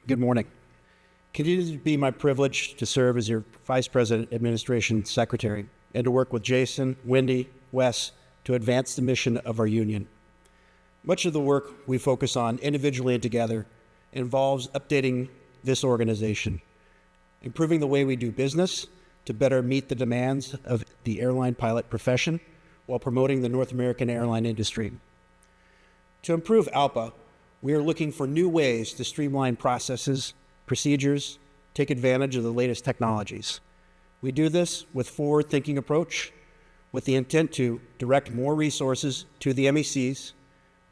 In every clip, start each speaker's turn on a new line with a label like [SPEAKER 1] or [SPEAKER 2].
[SPEAKER 1] Good morning. Continues to be my privilege to serve as your Vice President Administration Secretary and to work with Jason, Wendy, Wes to advance the mission of our union. Much of the work we focus on individually and together involves updating this organization, improving the way we do business to better meet the demands of the airline pilot profession while promoting the North American airline industry. To improve ALPA, we are looking for new ways to streamline processes, procedures, take advantage of the latest technologies. We do this with forward-thinking approach with the intent to direct more resources to the MECs,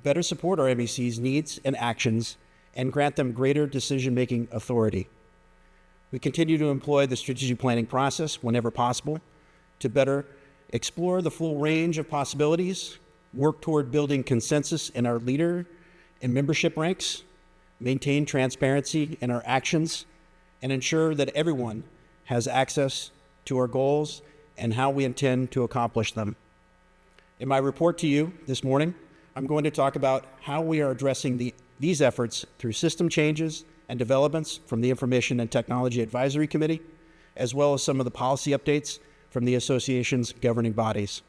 [SPEAKER 1] better support our MECs' needs and actions, and grant them greater decision-making authority. We continue to employ the strategic planning process whenever possible to better explore the full range of possibilities, work toward building consensus in our leader and membership ranks, maintain transparency in our actions, and ensure that everyone has access to our goals and how we intend to accomplish them. In my report to you this morning, I'm going to talk about how we are addressing these efforts through system changes and developments from the Information and Technology Advisory Committee, as well as some of the policy updates from the association's governing bodies.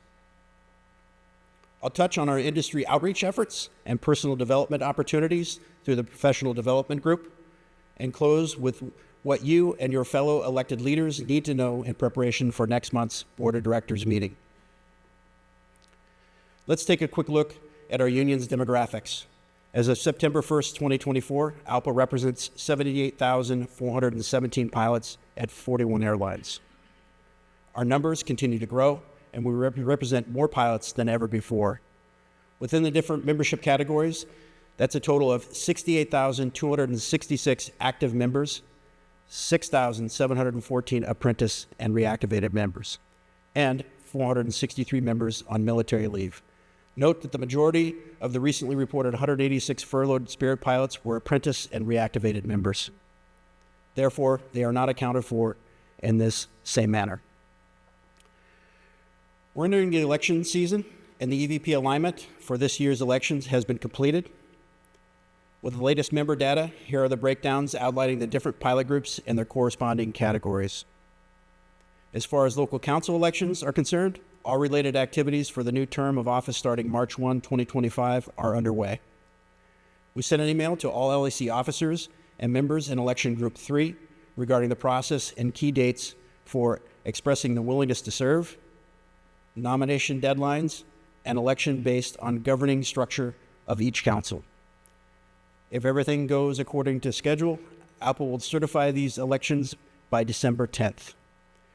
[SPEAKER 1] I'll touch on our industry outreach efforts and personal development opportunities through the Professional Development Group, and close with what you and your fellow elected leaders need to know in preparation for next month's Board of Directors meeting. Let's take a quick look at our union's demographics. As of September 1st, 2024, ALPA represents 78,417 pilots at 41 airlines. Our numbers continue to grow, and we represent more pilots than ever before. Within the different membership categories, that's a total of 68,266 active members, 6,714 apprentice and reactivated members, and 463 members on military leave. Note that the majority of the recently reported 186 furloughed Spirit pilots were apprentice and reactivated members. Therefore, they are not accounted for in this same manner. We're entering the election season, and the EVP alignment for this year's elections has been completed. With the latest member data, here are the breakdowns outlining the different pilot groups and their corresponding categories. As far as local council elections are concerned, all related activities for the new term of office starting March 1, 2025 are underway. We sent an email to all LAC officers and members in Election Group 3 regarding the process and key dates for expressing the willingness to serve, nomination deadlines, and election based on governing structure of each council. If everything goes according to schedule, ALPA will certify these elections by December 10th.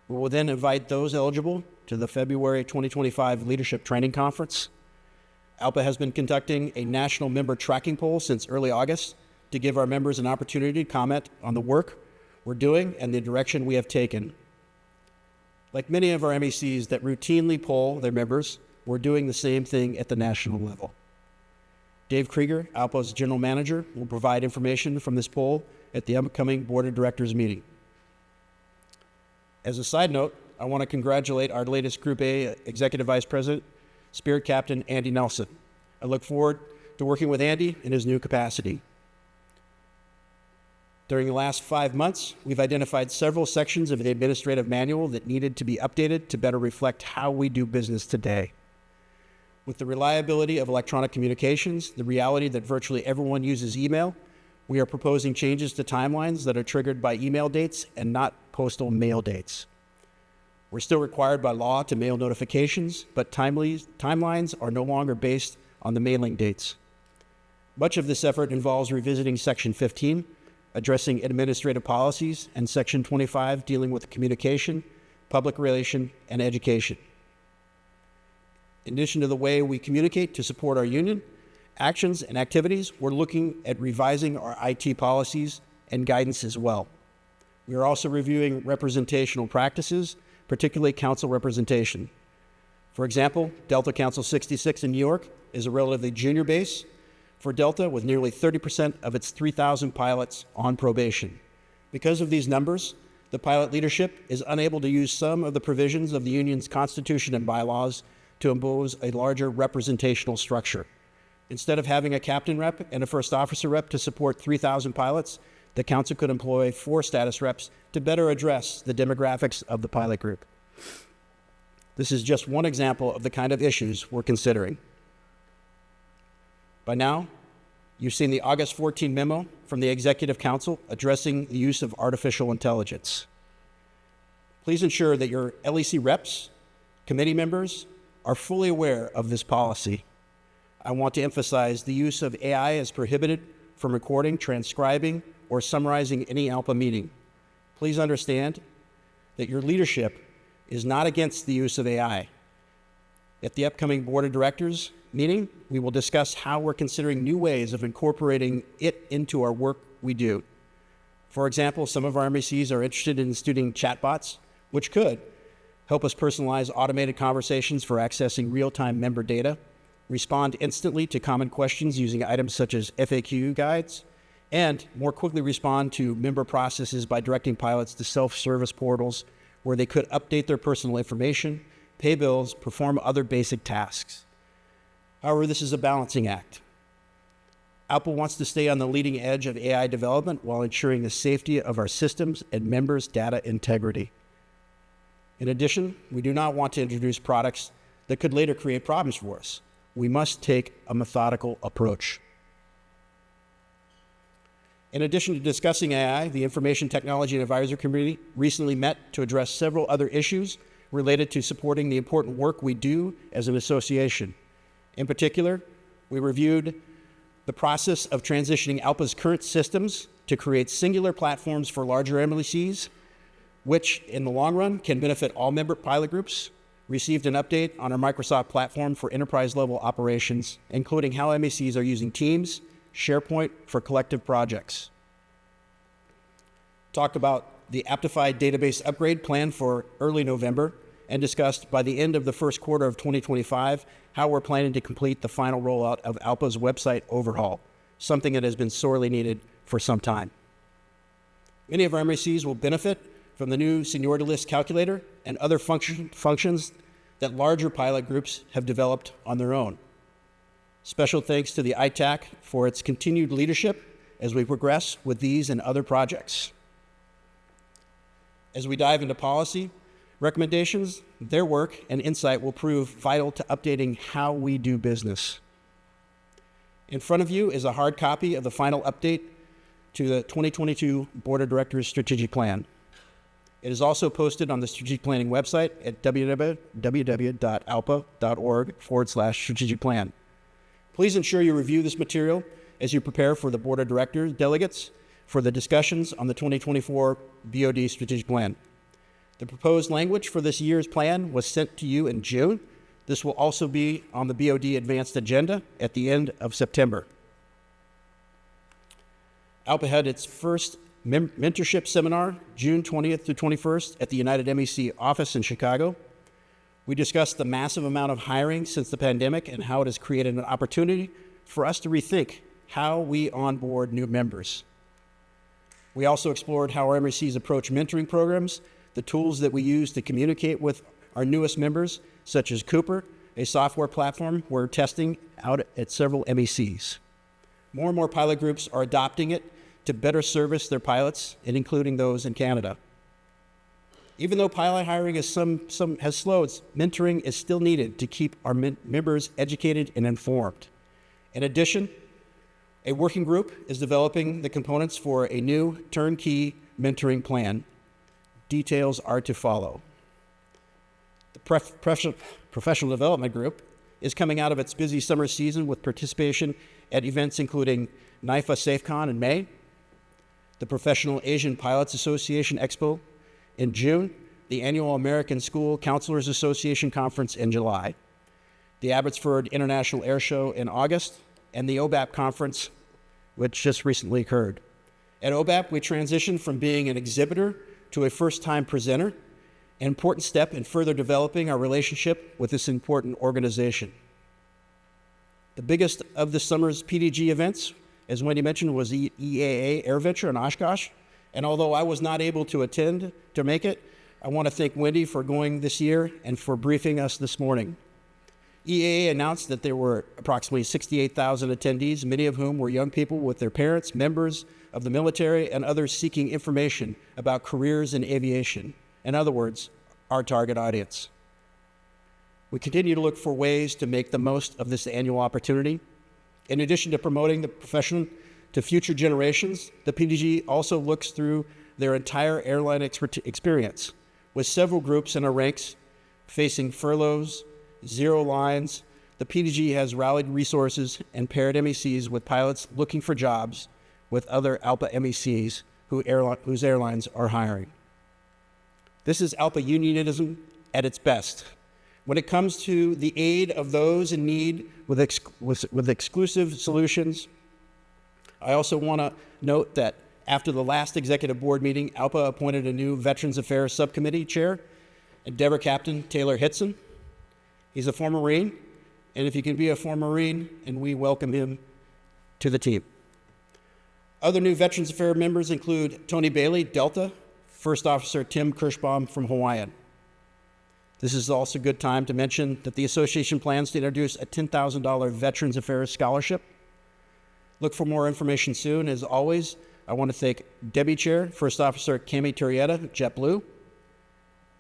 [SPEAKER 1] We will then invite those eligible to the February 2025 Leadership Training Conference. ALPA has been conducting a national member tracking poll since early August to give our members an opportunity to comment on the work we're doing and the direction we have taken. Like many of our MECs that routinely poll their members, we're doing the same thing at the national level. Dave Krieger, ALPA's General Manager, will provide information from this poll at the upcoming Board of Directors meeting. As a side note, I want to congratulate our latest Group A Executive Vice President, Spirit Captain Andy Nelson. I look forward to working with Andy in his new capacity. During the last 5 months, we've identified several sections of the administrative manual that needed to be updated to better reflect how we do business today. With the reliability of electronic communications, the reality that virtually everyone uses email, we are proposing changes to timelines that are triggered by email dates and not postal mail dates. We're still required by law to mail notifications, but timelines are no longer based on the mailing dates. Much of this effort involves revisiting Section 15, addressing administrative policies, and Section 25, dealing with communication, public relation, and education. In addition to the way we communicate to support our union, actions and activities, we're looking at revising our IT policies and guidance as well. We are also reviewing representational practices, particularly council representation. For example, Delta Council 66 in New York is a relatively junior base for Delta with nearly 30% of its 3,000 pilots on probation. Because of these numbers, the pilot leadership is unable to use some of the provisions of the union's constitution and bylaws to impose a larger representational structure. Instead of having a captain rep and a first officer rep to support 3,000 pilots, the Council could employ 4 status reps to better address the demographics of the pilot group. This is just one example of the kind of issues we're considering. By now, you've seen the August 14 memo from the Executive Council addressing the use of artificial intelligence. Please ensure that your LEC reps, committee members, are fully aware of this policy. I want to emphasize the use of AI is prohibited from recording, transcribing, or summarizing any ALPA meeting. Please understand that your leadership is not against the use of AI. At the upcoming Board of Directors meeting, we will discuss how we're considering new ways of incorporating it into our work we do. For example, some of our MECs are interested in studying chatbots, which could help us personalize automated conversations for accessing real-time member data, respond instantly to common questions using items such as FAQ guides, and more quickly respond to member processes by directing pilots to self-service portals where they could update their personal information, pay bills, perform other basic tasks. However, this is a balancing act. ALPA wants to stay on the leading edge of AI development while ensuring the safety of our systems and members' data integrity. In addition, we do not want to introduce products that could later create problems for us. We must take a methodical approach. In addition to discussing AI, the Information Technology and Advisory Committee recently met to address several other issues related to supporting the important work we do as an association. In particular, we reviewed the process of transitioning ALPA's current systems to create singular platforms for larger MECs, which in the long run can benefit all member pilot groups, received an update on our Microsoft platform for enterprise-level operations, including how MECs are using Teams, SharePoint for collective projects. Talked about the Aptified database upgrade planned for early November and discussed by the end of the first quarter of 2025 how we're planning to complete the final rollout of ALPA's website overhaul, something that has been sorely needed for some time. Many of our MECs will benefit from the new seniority list calculator and other functions that larger pilot groups have developed on their own. Special thanks to the ITAC for its continued leadership as we progress with these and other projects. As we dive into policy recommendations, their work and insight will prove vital to updating how we do business. In front of you is a hard copy of the final update to the 2022 Board of Directors Strategic Plan. It is also posted on the strategic planning website at www.alpa.org/strategic plan. Please ensure you review this material as you prepare for the Board of Directors delegates for the discussions on the 2024 BOD Strategic Plan. The proposed language for this year's plan was sent to you in June. This will also be on the BOD Advanced Agenda at the end of September. ALPA had its first mentorship seminar June 20th through 21st at the United MEC office in Chicago. We discussed the massive amount of hiring since the pandemic and how it has created an opportunity for us to rethink how we onboard new members. We also explored how our MECs approach mentoring programs, the tools that we use to communicate with our newest members, such as Cooper, a software platform we're testing out at several MECs. More and more pilot groups are adopting it to better service their pilots, and including those in Canada. Even though pilot hiring has slowed, mentoring is still needed to keep our members educated and informed. In addition, a working group is developing the components for a new turnkey mentoring plan. Details are to follow. The professional development group is coming out of its busy summer season with participation at events including NIFA SafeCon in May, the Professional Asian Pilots Association Expo in June, the annual American School Counselors Association Conference in July, the Abbotsford International Air Show in August, and the OBAP Conference, which just recently occurred. At OBAP, we transitioned from being an exhibitor to a first-time presenter, an important step in further developing our relationship with this important organization. The biggest of the summer's PDG events, as Wendy mentioned, was the EAA AirVenture in Oshkosh. And although I was not able to attend to make it, I want to thank Wendy for going this year and for briefing us this morning. EAA announced that there were approximately 68,000 attendees, many of whom were young people with their parents, members of the military, and others seeking information about careers in aviation. In other words, our target audience. We continue to look for ways to make the most of this annual opportunity. In addition to promoting the profession to future generations, the PDG also looks through their entire airline experience, with several groups in our ranks facing furloughs, zero lines. The PDG has rallied resources and paired MECs with pilots looking for jobs with other ALPA MECs whose airlines are hiring. This is ALPA unionism at its best. When it comes to the aid of those in need with exclusive solutions, I also want to note that after the last executive board meeting, ALPA appointed a new Veterans Affairs Subcommittee chair, Endeavor Captain Taylor Hitson. He's a former Marine, and if you can be a former Marine, and we welcome him to the team. Other new Veterans Affairs members include Tony Bailey, Delta, First Officer Tim Kirschbaum from Hawaiian. This is also a good time to mention that the association plans to introduce a $10,000 Veterans Affairs Scholarship. Look for more information soon. As always, I want to thank Debbie Chair, First Officer Cami Turrieta, JetBlue,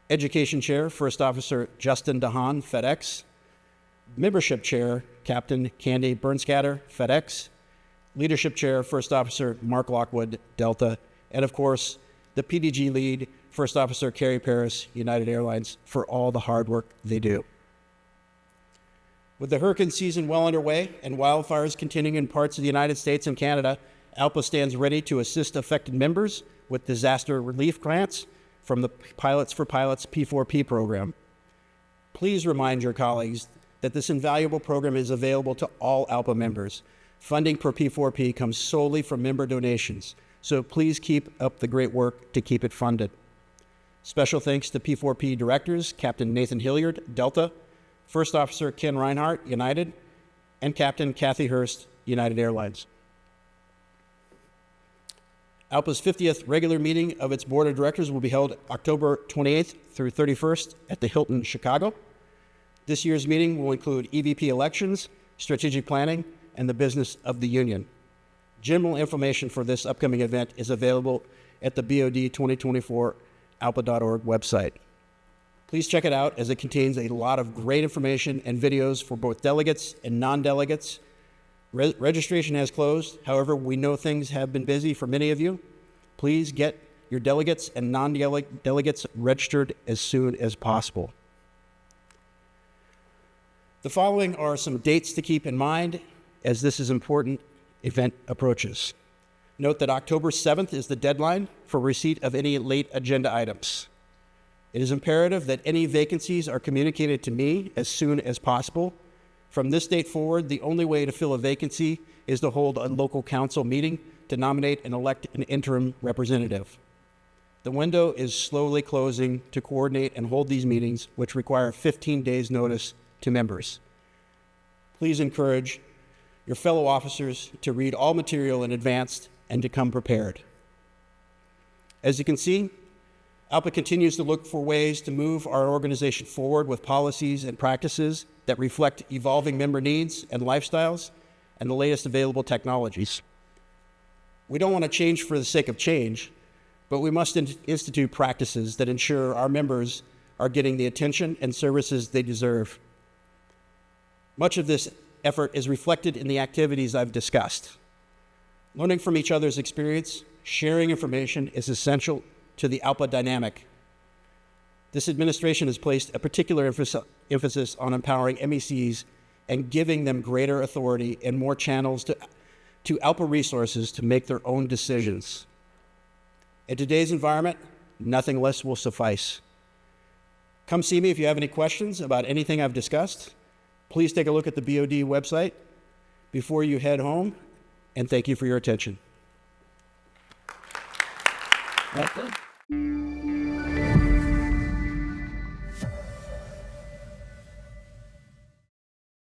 [SPEAKER 1] Education Chair, First Officer Justin DeHaan, FedEx, Membership Chair, Captain Candy Bernscatter, FedEx, Leadership Chair, First Officer Mark Lockwood, Delta, and of course, the PDG lead, First Officer Carrie Paris, United Airlines, for all the hard work they do. With the hurricane season well underway and wildfires continuing in parts of the United States and Canada, ALPA stands ready to assist affected members with disaster relief grants from the Pilots for Pilots P4P program. Please remind your colleagues that this invaluable program is available to all ALPA members. Funding per P4P comes solely from member donations, so please keep up the great work to keep it funded. Special thanks to P4P directors, Captain Nathan Hilliard, Delta, First Officer Ken Reinhardt, United, and Captain Kathy Hurst, United Airlines. ALPA's 50th regular meeting of its board of directors will be held October 28th through 31st at the Hilton, Chicago. This year's meeting will include EVP elections, strategic planning, and the business of the union. General information for this upcoming event is available at the BOD 2024 alpa.org website. Please check it out as it contains a lot of great information and videos for both delegates and non-delegates. Registration has closed. However, we know things have been busy for many of you. Please get your delegates and non-delegates registered as soon as possible. The following are some dates to keep in mind as this is important event approaches. Note that October 7th is the deadline for receipt of any late agenda items. It is imperative that any vacancies are communicated to me as soon as possible. From this date forward, the only way to fill a vacancy is to hold a local council meeting to nominate and elect an interim representative. The window is slowly closing to coordinate and hold these meetings, which require 15 days' notice to members. Please encourage your fellow officers to read all material in advance and to come prepared. As you can see, ALPA continues to look for ways to move our organization forward with policies and practices that reflect evolving member needs and lifestyles and the latest available technologies. We don't want to change for the sake of change, but we must institute practices that ensure our members are getting the attention and services they deserve. Much of this effort is reflected in the activities I've discussed. Learning from each other's experience, sharing information is essential to the ALPA dynamic. This administration has placed a particular emphasis on empowering MECs and giving them greater authority and more channels to ALPA resources to make their own decisions. In today's environment, nothing less will suffice. Come see me if you have any questions about anything I've discussed. Please take a look at the BOD website before you head home, and thank you for your attention. That's it.